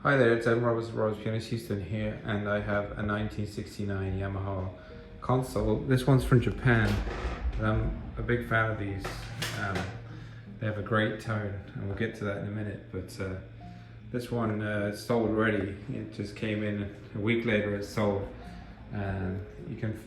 Hi there, it's Roberts Pianist Houston here, and I have a 1969 Yamaha console. This one's from Japan, and I'm a big fan of these. They have a great tone, and we'll get to that in a minute, but this one sold already. It just came in a week later, it's sold. You can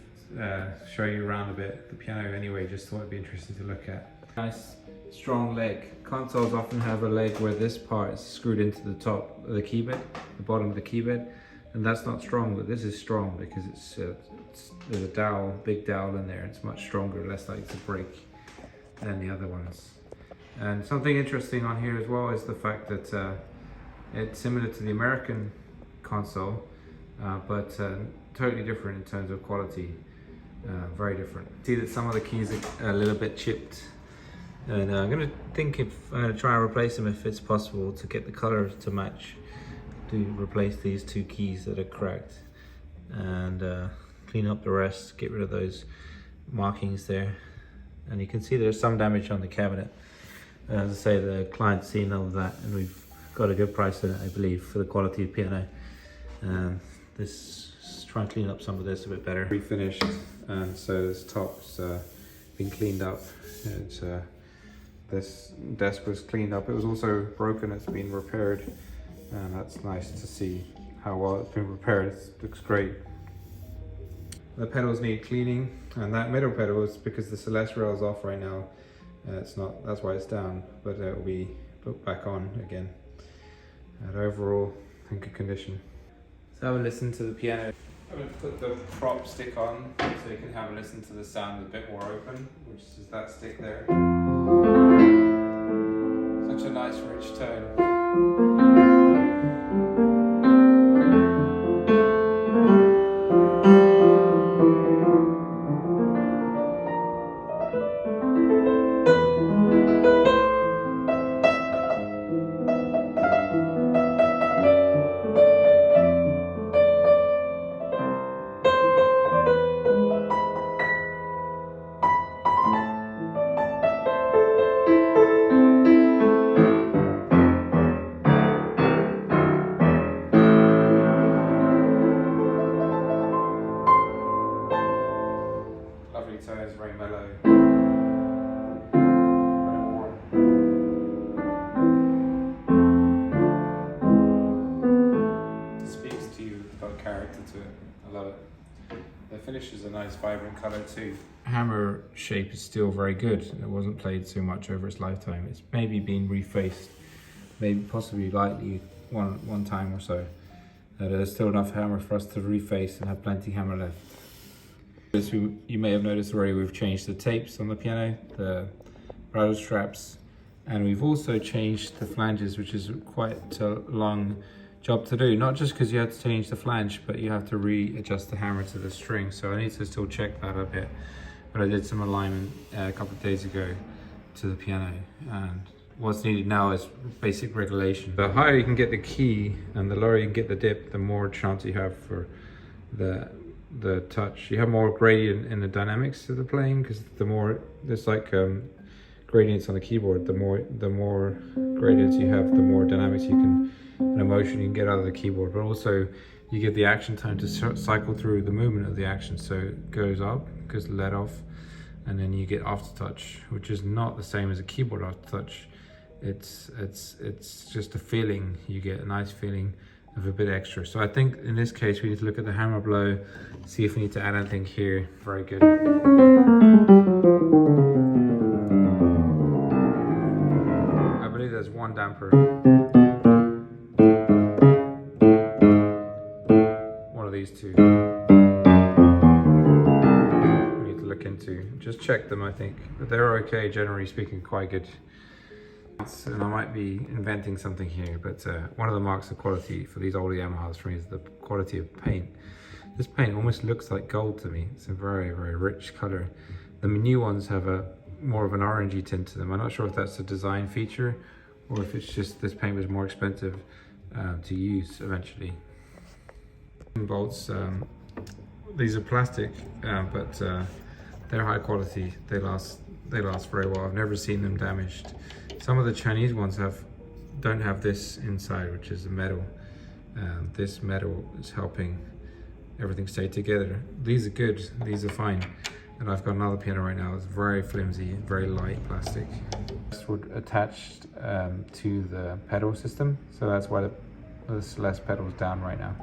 show you around a bit. The piano anyway, just thought it'd be interesting to look at. Nice strong leg. Consoles often have a leg where this part is screwed into the top of the keyboard, the bottom of the keyboard, and that's not strong, but this is strong because there's a dowel, big dowel in there. It's much stronger, less likely to break than the other ones. And something interesting on here as well is the fact that it's similar to the American console, but totally different in terms of quality. Very different. See that some of the keys are a little bit chipped, and I'm going to try and replace them if it's possible to get the color to match, to replace these two keys that are cracked, and clean up the rest, get rid of those markings there. And you can see there's some damage on the cabinet. As I say, the client's seen all of that, and we've got a good price on it, I believe, for the quality of piano. Try and clean up some of this a bit better. Refinished, and so this top's been cleaned up. This desk was cleaned up. It was also broken. It's been repaired, and that's nice to see how well it's been repaired. It looks great. The pedals need cleaning, and that middle pedal is because the Celeste rail is off right now. It's not. That's why it's down, but it will be put back on again. And overall, in good condition. Let's have a listen to the piano. I'm going to put the prop stick on so you can have a listen to the sound a bit more open, which is that stick there. Such a nice rich tone. Tones, very mellow, very warm. It speaks to you, got character to it. I love it. The finish is a nice vibrant color too. Hammer shape is still very good. It wasn't played so much over its lifetime. It's maybe been refaced, maybe possibly lightly one time or so. There's still enough hammer for us to reface and have plenty hammer left. As you may have noticed already, we've changed the tapes on the piano, the rattle straps, and we've also changed the flanges, which is quite a long job to do. Not just because you have to change the flange, but you have to readjust the hammer to the string. So I need to still check that a bit. But I did some alignment a couple of days ago to the piano, and what's needed now is basic regulation. The higher you can get the key and the lower you can get the dip, the more chance you have for the touch. You have more gradient in the dynamics of the playing, because the more there's like gradients on the keyboard, the more gradients you have, the more dynamics you can and emotion you can get out of the keyboard. But also you get the action time to cycle through the movement of the action, so it goes up, goes let off, and then you get aftertouch, which is not the same as a keyboard aftertouch. It's just a feeling. You get a nice feeling of a bit extra. So I think in this case we need to look at the hammer blow, see if we need to add anything here. Very good. I believe there's one damper. One of these two. We need to look into. Just check them, I think. But they're okay, generally speaking, quite good. And I might be inventing something here, but one of the marks of quality for these older Yamahas for me is the quality of paint. This paint almost looks like gold to me. It's a very, very rich color. The new ones have more of an orangey tint to them. I'm not sure if that's a design feature or if it's just this paint was more expensive to use eventually. Bolts, these are plastic, but they're high quality. They last very well. I've never seen them damaged. Some of the Chinese ones don't have this inside, which is the metal. and this metal is helping everything stay together. These are good, these are fine. And I've got another piano right now, it's very flimsy, very light plastic. This would attached to the pedal system, so that's why the Les pedal's down right now.